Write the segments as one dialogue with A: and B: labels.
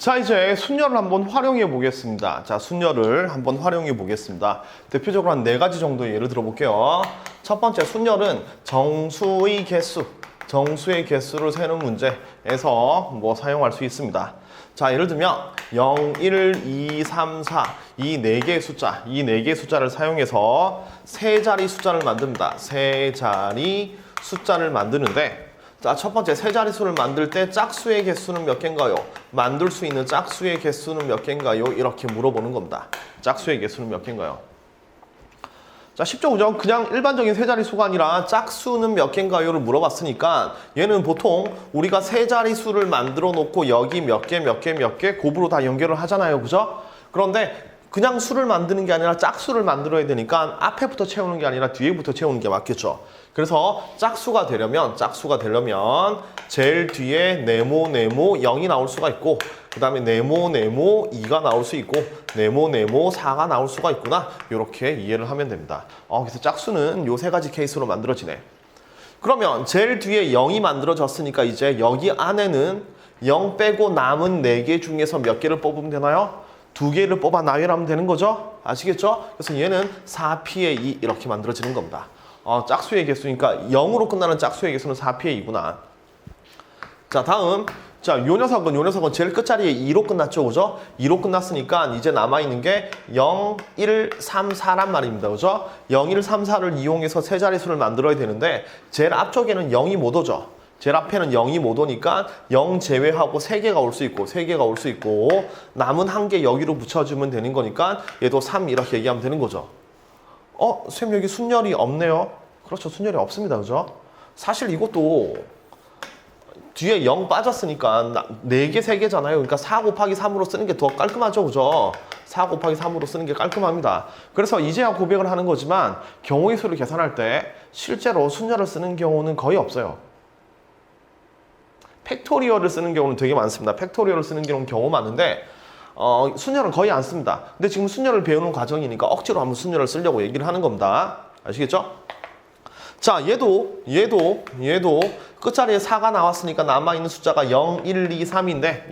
A: 자, 이제 순열을 한번 활용해 보겠습니다. 자, 순열을 한번 활용해 보겠습니다. 대표적으로 한 4가지 정도의 예를 들어 볼게요. 첫 번째 순열은 정수의 개수를 세는 문제에서 뭐 사용할 수 있습니다. 자, 예를 들면 0, 1, 2, 3, 4 이 4개의 숫자를 사용해서 세 자리 숫자를 만듭니다. 세 자리 숫자를 만드는데, 자, 첫 번째 세 자릿수를 만들 때 짝수의 개수는 몇 개인가요? 만들 수 있는 짝수의 개수는 몇 개인가요? 이렇게 물어보는 겁니다. 짝수의 개수는 몇 개인가요? 자, 쉽죠, 그죠? 그냥 일반적인 세 자릿수가 아니라 짝수는 몇 개인가요를 물어봤으니까 얘는 보통 우리가 세 자릿수를 만들어 놓고 여기 몇 개 곱으로 다 연결을 하잖아요, 그죠? 그런데 그냥 수를 만드는 게 아니라 짝수를 만들어야 되니까 앞에부터 채우는 게 아니라 뒤에부터 채우는 게 맞겠죠. 그래서 짝수가 되려면 제일 뒤에 네모 0이 나올 수가 있고, 그 다음에 네모 2가 나올 수 있고, 네모 4가 나올 수가 있구나, 이렇게 이해를 하면 됩니다. 그래서 짝수는 요 3가지 케이스로 만들어지네. 그러면 제일 뒤에 0이 만들어졌으니까 이제 여기 안에는 0 빼고 남은 4개 중에서 몇 개를 뽑으면 되나요? 2개를 뽑아 나열하면 되는 거죠? 아시겠죠? 그래서 얘는 4p의 2 이렇게 만들어지는 겁니다. 짝수의 개수니까 0으로 끝나는 짝수의 개수는 4p의 2구나. 자, 다음. 자, 요 녀석은 제일 끝자리에 2로 끝났죠, 그죠? 2로 끝났으니까 이제 남아있는 게 0, 1, 3, 4란 말입니다, 그죠? 0, 1, 3, 4를 이용해서 세 자릿수를 만들어야 되는데 제일 앞쪽에는 0이 못 오죠. 제일 앞에는 0이 못 오니까 0 제외하고 3개가 올 수 있고 남은 한 개 여기로 붙여주면 되는 거니까 얘도 3 이렇게 얘기하면 되는 거죠. 선생님 여기 순열이 없네요. 그렇죠, 순열이 없습니다, 그죠? 사실 이것도 뒤에 0 빠졌으니까 4개, 3개잖아요. 그러니까 4 곱하기 3으로 쓰는 게 더 깔끔하죠, 그죠? 4 곱하기 3으로 쓰는 게 깔끔합니다. 그래서 이제야 고백을 하는 거지만 경우의 수를 계산할 때 실제로 순열을 쓰는 경우는 거의 없어요. 팩토리얼을 쓰는 경우는 되게 많습니다. 팩토리얼을 쓰는 경우는 경우 많은데 순열은 거의 안 씁니다. 근데 지금 순열을 배우는 과정이니까 억지로 한번 순열을 쓰려고 얘기를 하는 겁니다. 아시겠죠? 자, 얘도 끝자리에 4가 나왔으니까 남아있는 숫자가 0, 1, 2, 3인데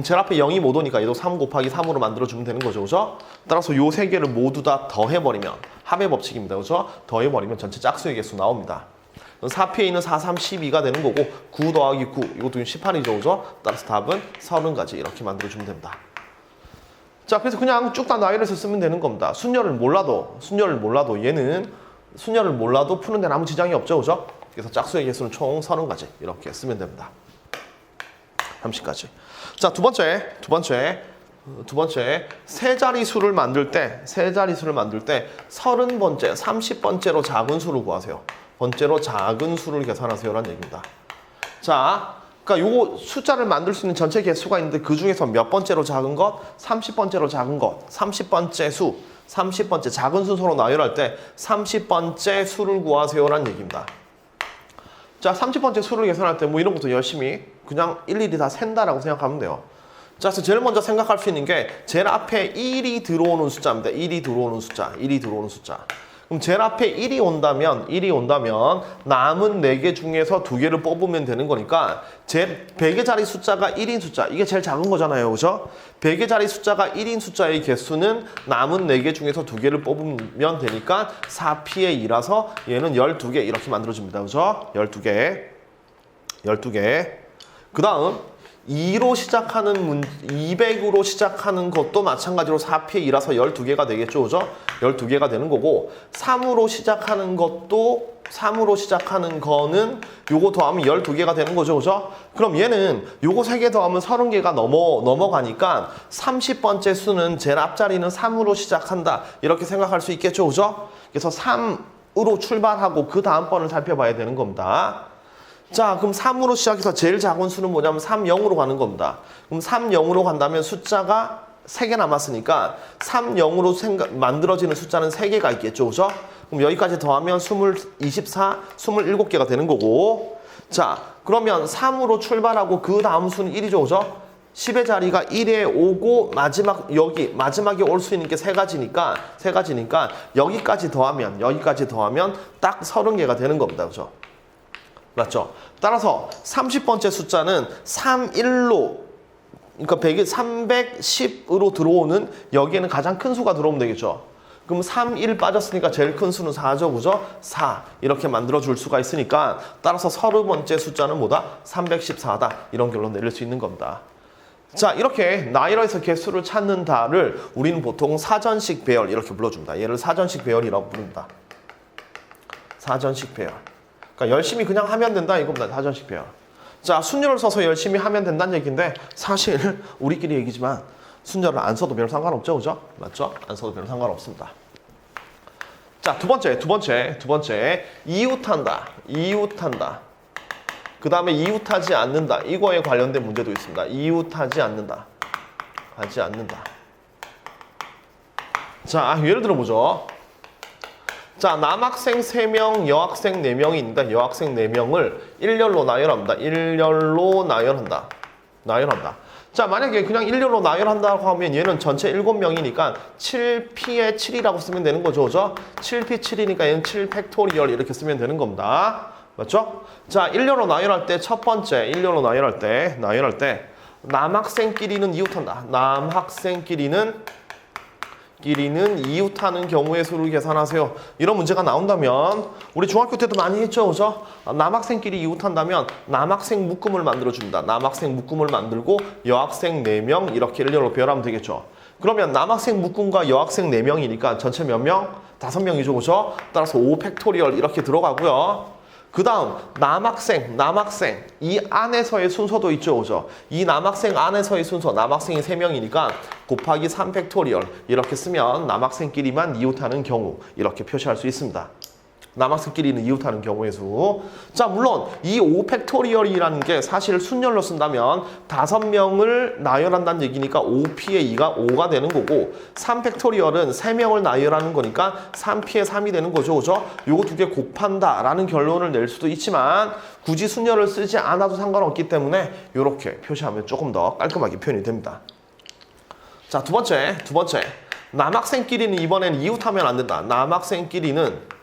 A: 제일 앞에 0이 못 오니까 얘도 3 곱하기 3으로 만들어주면 되는 거죠, 그죠? 따라서 요 3개를 모두 다 더해버리면 합의 법칙입니다, 그죠? 더해버리면 전체 짝수의 개수 나옵니다. 4p에 있는 4, 3, 12가 되는 거고 9 더하기 9 이것도 18이죠, 그죠? 따라서 답은 30가지 이렇게 만들어주면 됩니다. 자, 그래서 그냥 쭉 다 나열해서 쓰면 되는 겁니다. 순열을 몰라도 얘는 순열을 몰라도 푸는 데는 아무 지장이 없죠, 그죠? 그래서 짝수의 개수는 총 30가지 이렇게 쓰면 됩니다. 30가지. 자, 두 번째 세 자리수를 만들 때 30번째, 30번째로 작은 수를 구하세요. 번째로 작은 수를 계산하세요라는 얘기입니다. 자, 그러니까 요거 숫자를 만들 수 있는 전체 개수가 있는데 그 중에서 몇 번째로 작은 것? 30번째로 작은 것. 30번째 작은 순서로 나열할 때 30번째 수를 구하세요라는 얘기입니다. 자, 30번째 수를 계산할 때 뭐 이런 것도 열심히 그냥 일일이 다 센다라고 생각하면 돼요. 자, 그래서 제일 먼저 생각할 수 있는 게 제일 앞에 1이 들어오는 숫자입니다. 1이 들어오는 숫자. 그럼 제일 앞에 1이 온다면 남은 4개 중에서 2개를 뽑으면 되는 거니까 제 100의 자리 숫자가 1인 숫자, 이게 제일 작은 거잖아요, 그죠? 100의 자리 숫자가 1인 숫자의 개수는 남은 4개 중에서 2개를 뽑으면 되니까 4p의 2라서 얘는 12개 이렇게 만들어줍니다, 그죠? 12개. 그 다음 2로 시작하는 200으로 시작하는 것도 마찬가지로 4p의 2라서 12개가 되겠죠, 그죠? 12개가 되는 거고 3으로 시작하는 거는 요거 더하면 12개가 되는 거죠, 그죠? 그럼 얘는 요거 3개 더하면 30개가 넘어가니까 30번째 수는 제일 앞자리는 3으로 시작한다 이렇게 생각할 수 있겠죠, 그죠? 그래서 3으로 출발하고 그 다음 번을 살펴봐야 되는 겁니다. 자, 그럼 3으로 시작해서 제일 작은 수는 뭐냐면 3, 0으로 가는 겁니다. 그럼 3, 0으로 간다면 숫자가 3개 남았으니까 3, 0으로 만들어지는 숫자는 3개가 있겠죠, 그죠? 그럼 여기까지 더하면 24, 27개가 되는 거고, 자, 그러면 3으로 출발하고 그 다음 수는 1이죠, 그죠? 10의 자리가 1에 오고 마지막에 올 수 있는 게 3가지니까 여기까지 더하면 딱 30개가 되는 겁니다, 그죠? 맞죠? 따라서 30번째 숫자는 3, 1로 그러니까 310으로 들어오는 여기에는 가장 큰 수가 들어오면 되겠죠. 그럼 3, 1 빠졌으니까 제일 큰 수는 4죠, 그죠? 4 이렇게 만들어줄 수가 있으니까 따라서 30번째 숫자는 뭐다? 314다. 이런 결론 내릴 수 있는 겁니다. 자, 이렇게 나열해서 개수를 찾는다를 우리는 보통 사전식 배열 이렇게 불러줍니다. 얘를 사전식 배열이라고 부릅니다. 사전식 배열. 그러니까 열심히 그냥 하면 된다 이겁니다. 사전식 배열. 자, 순열을 써서 열심히 하면 된다는 얘기인데 사실 우리끼리 얘기지만 순열을 안 써도 별 상관없죠, 그죠? 맞죠? 안 써도 별 상관없습니다. 자, 두 번째 이웃한다. 그 다음에 이웃하지 않는다. 이거에 관련된 문제도 있습니다. 이웃하지 않는다. 하지 않는다. 자, 예를 들어보죠. 자, 남학생 3명, 여학생 4명이 있는데 여학생 4명을 일렬로 나열합니다. 일렬로 나열한다. 자, 만약에 그냥 일렬로 나열한다고 하면 얘는 전체 7명이니까 7p에 7이라고 쓰면 되는 거죠. 그죠? 7p 7이니까 얘는 7팩토리얼 이렇게 쓰면 되는 겁니다. 맞죠? 자, 일렬로 나열할 때 첫 번째 일렬로 나열할 때 남학생끼리는 이웃한다. 남학생끼리는 이웃하는 경우의 수를 계산하세요. 이런 문제가 나온다면 우리 중학교 때도 많이 했죠, 그죠? 남학생끼리 이웃한다면 남학생 묶음을 만들어줍니다. 남학생 묶음을 만들고 여학생 4명 이렇게 일렬로 배열하면 되겠죠. 그러면 남학생 묶음과 여학생 4명이니까 전체 몇 명? 5명이죠, 그죠? 따라서 5팩토리얼 이렇게 들어가고요. 그 다음 남학생 이 안에서의 순서도 있죠, 그죠? 이 남학생 안에서의 순서 남학생이 3명이니까 곱하기 3팩토리얼 이렇게 쓰면 남학생끼리만 이웃하는 경우 이렇게 표시할 수 있습니다. 남학생끼리는 이웃하는 경우의 수. 자, 물론 이 5팩토리얼이라는 게 사실 순열로 쓴다면 5명을 나열한다는 얘기니까 5p의 2가 5가 되는 거고 3팩토리얼은 3명을 나열하는 거니까 3p의 3이 되는 거죠, 그죠? 요거 두 개 곱한다 라는 결론을 낼 수도 있지만 굳이 순열을 쓰지 않아도 상관없기 때문에 이렇게 표시하면 조금 더 깔끔하게 표현이 됩니다. 자, 두 번째 남학생끼리는 이번에는 이웃하면 안 된다. 남학생끼리는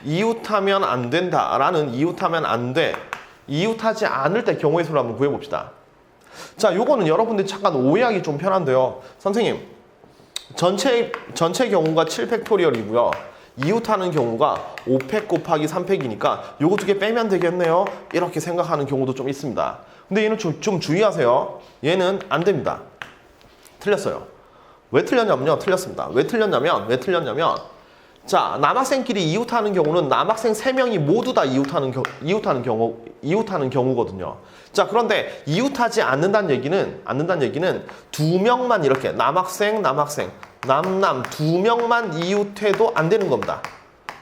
A: 이웃하면 안 된다라는 이웃하면 안 돼. 이웃하지 않을 때 경우의 수를 한번 구해봅시다. 자, 요거는 여러분들이 잠깐 오해하기 좀 편한데요. 선생님, 전체 경우가 7팩토리얼이고요. 이웃하는 경우가 5팩 곱하기 3팩이니까 요거 두 개 빼면 되겠네요. 이렇게 생각하는 경우도 좀 있습니다. 근데 얘는 좀 주의하세요. 얘는 안 됩니다. 틀렸어요. 왜 틀렸냐면요. 틀렸습니다. 왜 틀렸냐면 자, 남학생끼리 이웃하는 경우는 남학생 3명이 모두 다 이웃하는 경우거든요. 자, 그런데 이웃하지 않는다는 얘기는 2명만 이렇게 남학생, 남 2명만 이웃해도 안 되는 겁니다.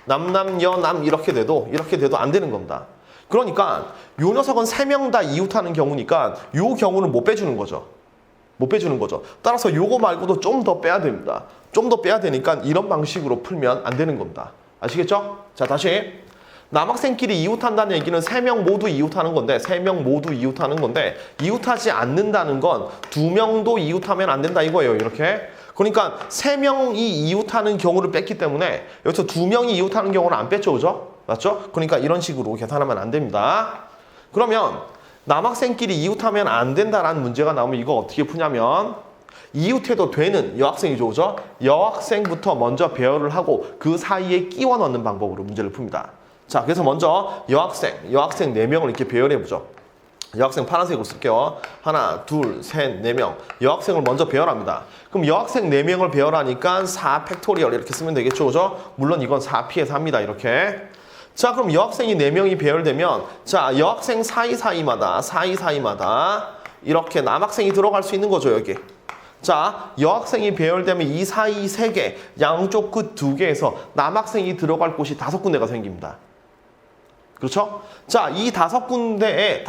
A: 남, 여남 이렇게 돼도 안 되는 겁니다. 그러니까 요 녀석은 3명 다 이웃하는 경우니까 요 경우는 못 빼주는 거죠. 따라서 요거 말고도 좀 더 빼야 됩니다. 좀 더 빼야 되니까 이런 방식으로 풀면 안 되는 겁니다. 아시겠죠? 자, 다시 남학생끼리 이웃한다는 얘기는 3명 모두 이웃하는 건데 이웃하지 않는다는 건 2명도 이웃하면 안 된다 이거예요. 이렇게. 그러니까 3명이 이웃하는 경우를 뺐기 때문에 여기서 2명이 이웃하는 경우는 안 뺐죠, 그죠? 맞죠? 그러니까 이런 식으로 계산하면 안 됩니다. 그러면 남학생끼리 이웃하면 안 된다라는 문제가 나오면 이거 어떻게 푸냐면 이웃해도 되는 여학생이죠, 그죠? 여학생부터 먼저 배열을 하고 그 사이에 끼워 넣는 방법으로 문제를 풉니다. 자, 그래서 먼저 여학생 4명을 이렇게 배열해보죠. 여학생 파란색으로 쓸게요. 하나, 둘, 셋, 4명. 여학생을 먼저 배열합니다. 그럼 여학생 4명을 배열하니까 4팩토리얼 이렇게 쓰면 되겠죠, 그죠? 물론 이건 4p의 3입니다, 이렇게. 자, 그럼 여학생이 4명이 배열되면 자, 여학생 사이사이마다 이렇게 남학생이 들어갈 수 있는 거죠, 여기. 자, 여학생이 배열되면 이 사이 3개, 양쪽 끝 2개에서 남학생이 들어갈 곳이 5군데가 생깁니다. 그렇죠? 자, 이 5군데에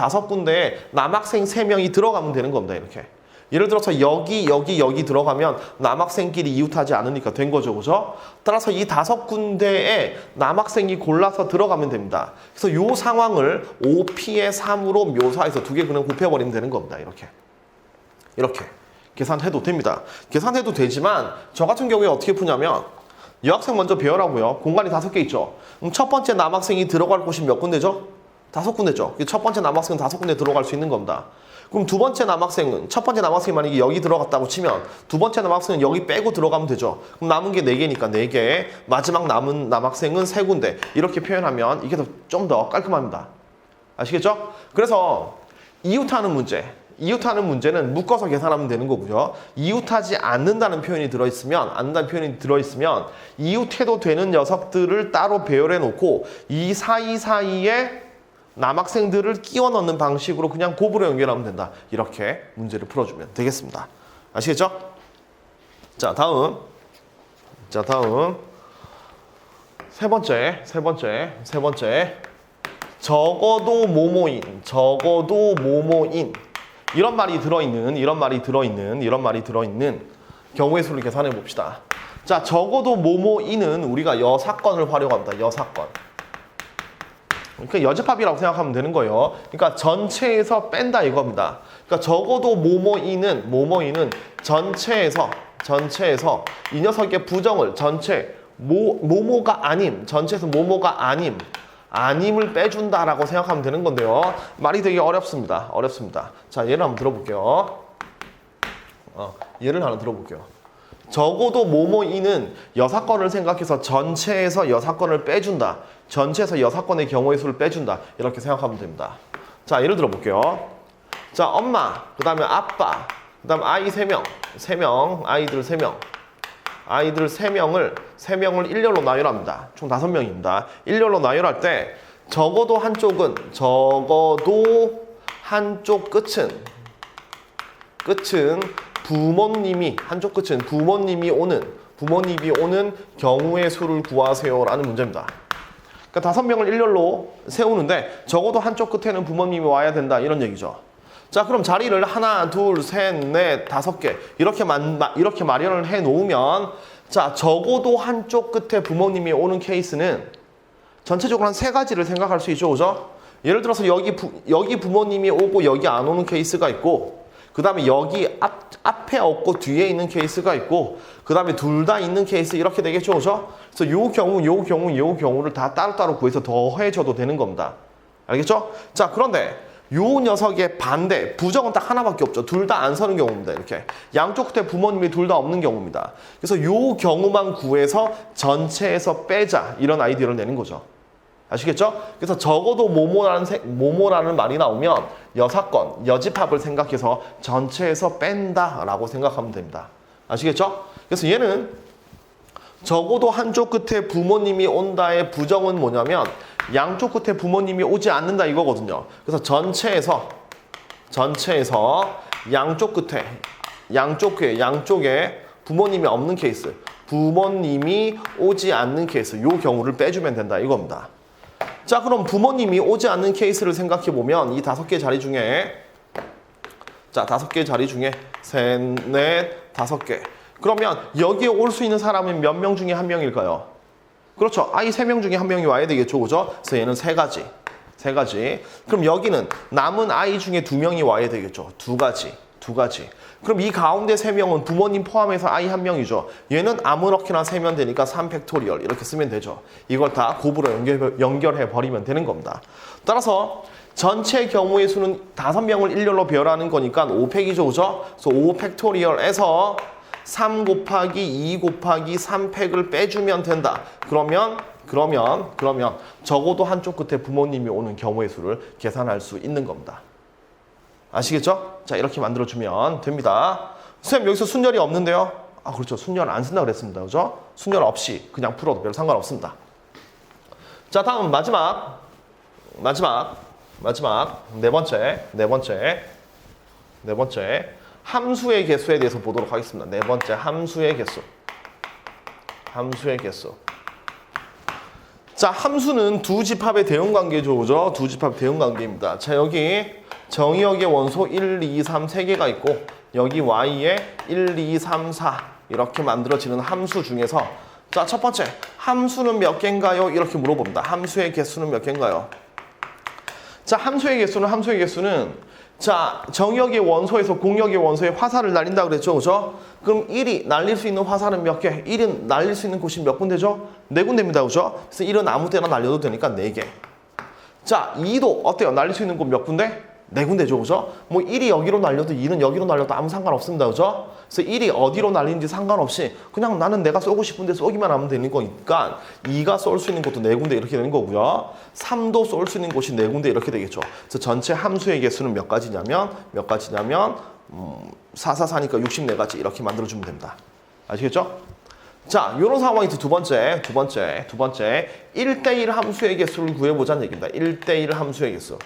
A: 남학생 3명이 들어가면 되는 겁니다, 이렇게. 예를 들어서 여기 들어가면 남학생끼리 이웃하지 않으니까 된 거죠, 그죠? 따라서 이 5군데에 남학생이 골라서 들어가면 됩니다. 그래서 이 상황을 5p의 3으로 묘사해서 2개 그냥 곱해버리면 되는 겁니다, 이렇게 계산해도 됩니다. 계산해도 되지만 저 같은 경우에 어떻게 푸냐면 여학생 먼저 배열하고요. 공간이 5개 있죠. 그럼 첫 번째 남학생이 들어갈 곳이 몇 군데죠? 5군데죠. 첫 번째 남학생은 5군데 들어갈 수 있는 겁니다. 그럼 두 번째 남학생은, 첫 번째 남학생이 만약에 여기 들어갔다고 치면 두 번째 남학생은 여기 빼고 들어가면 되죠. 그럼 남은 게 4개니까 4개, 마지막 남은 남학생은 3군데. 이렇게 표현하면 이게 좀 더 깔끔합니다. 아시겠죠? 그래서 이웃하는 문제는 묶어서 계산하면 되는 거고요. 이웃하지 않는다는 표현이 들어있으면 이웃해도 되는 녀석들을 따로 배열해 놓고 이 사이사이에 남학생들을 끼워 넣는 방식으로 그냥 곱으로 연결하면 된다. 이렇게 문제를 풀어주면 되겠습니다. 아시겠죠? 자, 다음. 세 번째. 적어도 뭐뭐인. 이런 말이 들어있는 경우의 수를 계산해 봅시다. 자, 적어도 뭐뭐인은 우리가 여사건을 활용합니다. 여사건. 그러니까 여집합이라고 생각하면 되는 거예요. 그러니까 전체에서 뺀다 이겁니다. 그러니까 적어도 뭐뭐인은 전체에서 이 녀석의 부정을 뭐뭐가 아님, 전체에서 뭐뭐가 아님을 빼준다라고 생각하면 되는 건데요. 말이 되게 어렵습니다. 자, 예를 한번 들어볼게요. 예를 하나 들어볼게요. 적어도 뭐뭐이는 여사건을 생각해서 전체에서 여사건을 빼준다. 전체에서 여사건의 경우의 수를 빼준다. 이렇게 생각하면 됩니다. 자, 예를 들어볼게요. 자, 엄마, 그 다음에 아빠, 그 다음 아이 3명, 아이들 3명. 아이들 3명을 일렬로 나열합니다. 총 5명입니다. 일렬로 나열할 때 적어도 한쪽 끝은 부모님이 오는 경우의 수를 구하세요라는 문제입니다. 그러니까 5명을 일렬로 세우는데 적어도 한쪽 끝에는 부모님이 와야 된다 이런 얘기죠. 자, 그럼 자리를 하나, 둘, 셋, 넷, 5개 이렇게 마련을 해 놓으면 자, 적어도 한쪽 끝에 부모님이 오는 케이스는 전체적으로 한 3가지를 생각할 수 있죠, 그죠? 예를 들어서 여기 부모님이 오고 여기 안 오는 케이스가 있고, 그 다음에 여기 앞에 없고 뒤에 있는 케이스가 있고, 그 다음에 둘 다 있는 케이스 이렇게 되겠죠, 그죠? 그래서 요 경우를 다 따로따로 구해서 더해줘도 되는 겁니다. 알겠죠? 자, 그런데 요 녀석의 반대, 부정은 딱 하나밖에 없죠. 둘 다 안 서는 경우입니다. 이렇게 양쪽 끝에 부모님이 둘 다 없는 경우입니다. 그래서 요 경우만 구해서 전체에서 빼자 이런 아이디어를 내는 거죠. 아시겠죠? 그래서 적어도 모모라는 말이 나오면 여사건, 여집합을 생각해서 전체에서 뺀다라고 생각하면 됩니다. 아시겠죠? 그래서 얘는 적어도 한쪽 끝에 부모님이 온다의 부정은 뭐냐면 양쪽 끝에 부모님이 오지 않는다 이거거든요. 그래서 전체에서 양쪽에 부모님이 없는 케이스, 부모님이 오지 않는 케이스, 요 경우를 빼주면 된다 이겁니다. 자, 그럼 부모님이 오지 않는 케이스를 생각해 보면 이 5개 자리 중에 셋, 넷, 5개. 그러면 여기에 올 수 있는 사람은 몇 명 중에 한 명일까요? 그렇죠. 아이 3명 중에 한 명이 와야 되겠죠. 그죠? 그래서 얘는 3가지. 그럼 여기는 남은 아이 중에 2명이 와야 되겠죠. 2가지. 그럼 이 가운데 3명은 부모님 포함해서 아이 1명이죠. 얘는 아무렇게나 세면 되니까 3팩토리얼 이렇게 쓰면 되죠. 이걸 다 곱으로 연결해 버리면 되는 겁니다. 따라서 전체 경우의 수는 5명을 일렬로 배열하는 거니까 5팩이죠. 그죠? 그래서 5팩토리얼에서 3 곱하기 2 곱하기 3팩을 빼주면 된다. 그러면 적어도 한쪽 끝에 부모님이 오는 경우의 수를 계산할 수 있는 겁니다. 아시겠죠? 자, 이렇게 만들어주면 됩니다. 선생님, 여기서 순열이 없는데요? 아, 그렇죠. 순열 안 쓴다 그랬습니다. 그죠? 순열 없이 그냥 풀어도 별 상관없습니다. 자, 다음 마지막 네 번째 함수의 개수에 대해서 보도록 하겠습니다. 네 번째 함수의 개수. 자, 함수는 두 집합의 대응관계죠. 그죠? 두 집합 대응관계입니다. 자, 여기 정의역의 원소 1, 2, 3 3개가 있고 여기 y에 1, 2, 3, 4 이렇게 만들어지는 함수 중에서 자, 첫 번째 함수는 몇 개인가요? 이렇게 물어봅니다. 함수의 개수는 몇 개인가요? 자, 함수의 개수는 자, 정의역의 원소에서 공역의 원소에 화살을 날린다 그랬죠. 그죠? 그럼 1이 날릴 수 있는 화살은 몇 개? 1은 날릴 수 있는 곳이 몇 군데죠? 4군데입니다. 그죠? 그래서 1은 아무 데나 날려도 되니까 4개. 자, 2도 어때요? 날릴 수 있는 곳 몇 군데? 네 군데죠, 그죠? 뭐 1이 여기로 날려도 2는 여기로 날려도 아무 상관없습니다, 그죠? 그래서 1이 어디로 날리는지 상관없이 그냥 나는 내가 쏘고 싶은데 쏘기만 하면 되는 거니까 2가 쏠 수 있는 곳도 네 군데 이렇게 되는 거고요. 3도 쏠 수 있는 곳이 네 군데 이렇게 되겠죠. 그래서 전체 함수의 개수는 몇 가지냐면 4, 4, 4니까 64가지 이렇게 만들어주면 됩니다. 아시겠죠? 자, 요런 상황에서 두 번째 1대1 함수의 개수를 구해보자는 얘기입니다. 1대1 함수의 개수.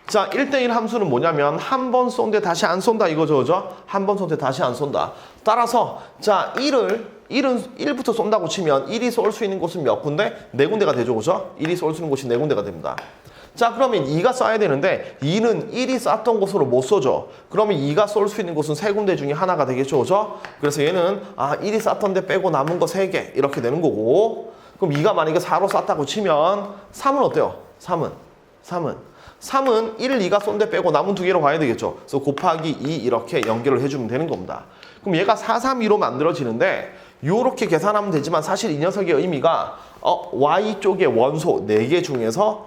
A: 자, 1대1 함수는 뭐냐면 한 번 쏜데 다시 안 쏜다 이거죠, 그죠? 한 번 쏜데 다시 안 쏜다. 따라서 자, 1부터 쏜다고 치면 1이 쏠 수 있는 곳은 몇 군데? 네 군데가 되죠, 그죠? 1이 쏠 수 있는 곳이 네 군데가 됩니다. 자, 그러면 2가 쏴야 되는데 2는 1이 쐈던 곳으로 못 쏘죠. 그러면 2가 쏠 수 있는 곳은 세 군데 중에 하나가 되겠죠, 그죠? 그래서 얘는 1이 쐈던 데 빼고 남은 거 3개 이렇게 되는 거고, 그럼 2가 만약에 4로 쐈다고 치면 3은 어때요? 3은 1, 2가 쏜 데 빼고 남은 2개로 가야 되겠죠. 그래서 곱하기 2 이렇게 연결을 해주면 되는 겁니다. 그럼 얘가 4, 3, 2로 만들어지는데 요렇게 계산하면 되지만 사실 이 녀석의 의미가 Y쪽의 원소 4개 중에서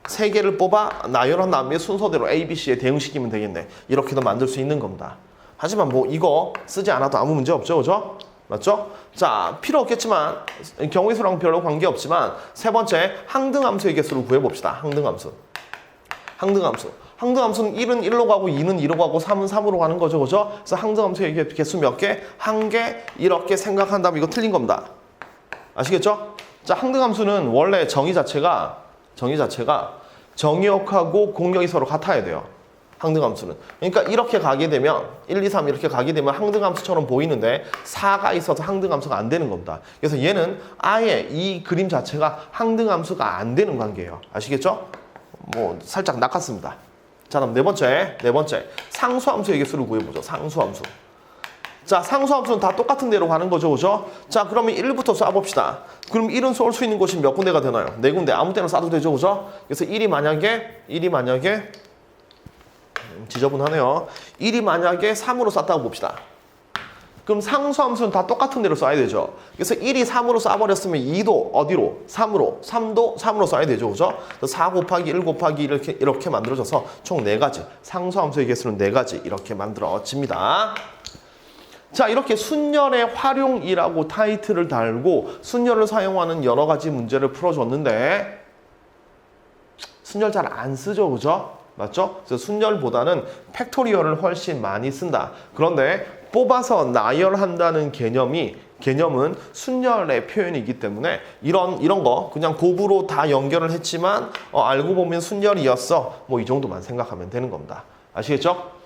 A: 3개를 뽑아 나열한 다음에 순서대로 A, B, C에 대응시키면 되겠네. 이렇게도 만들 수 있는 겁니다. 하지만 뭐 이거 쓰지 않아도 아무 문제 없죠, 그죠? 맞죠? 자, 필요 없겠지만 경우의 수랑 별로 관계없지만 세 번째 항등함수의 개수를 구해봅시다. 항등함수는 1은 1로 가고 2는 2로 가고 3은 3으로 가는 거죠, 그죠? 그래서 항등함수의 개수 몇 개? 1개 이렇게 생각한다면 이거 틀린 겁니다. 아시겠죠? 자, 항등함수는 원래 정의 자체가 정의역하고 공역이 서로 같아야 돼요. 항등함수는. 그러니까 이렇게 가게 되면 1, 2, 3 이렇게 가게 되면 항등함수처럼 보이는데 4가 있어서 항등함수가 안 되는 겁니다. 그래서 얘는 아예 이 그림 자체가 항등함수가 안 되는 관계예요. 아시겠죠? 뭐 살짝 낚았습니다. 자, 그럼 네 번째 상수함수의 개수를 구해보죠. 상수함수. 자, 상수함수는 다 똑같은 데로 가는 거죠, 그죠? 자, 그러면 1부터 쏴봅시다. 그럼 1은 쏠 수 있는 곳이 몇 군데가 되나요? 네 군데. 아무 때나 쏴도 되죠, 그죠? 그래서 1이 만약에 지저분하네요. 1이 만약에 3으로 쐈다고 봅시다. 그럼 상수함수는 다 똑같은 데로 쏴야 되죠. 그래서 1이 3으로 쏴버렸으면 2도 어디로? 3으로. 3도 3으로 쏴야 되죠, 그죠? 4 곱하기 1 곱하기 이렇게 만들어져서 총 4가지. 상수함수의 개수는 4가지 이렇게 만들어집니다. 자, 이렇게 순열의 활용이라고 타이틀을 달고 순열을 사용하는 여러 가지 문제를 풀어줬는데 순열 잘 안 쓰죠, 그죠? 맞죠? 그래서 순열보다는 팩토리얼을 훨씬 많이 쓴다. 그런데 뽑아서 나열한다는 개념은 순열의 표현이기 때문에 이런 거 그냥 곱으로 다 연결을 했지만 알고 보면 순열이었어. 뭐 이 정도만 생각하면 되는 겁니다. 아시겠죠?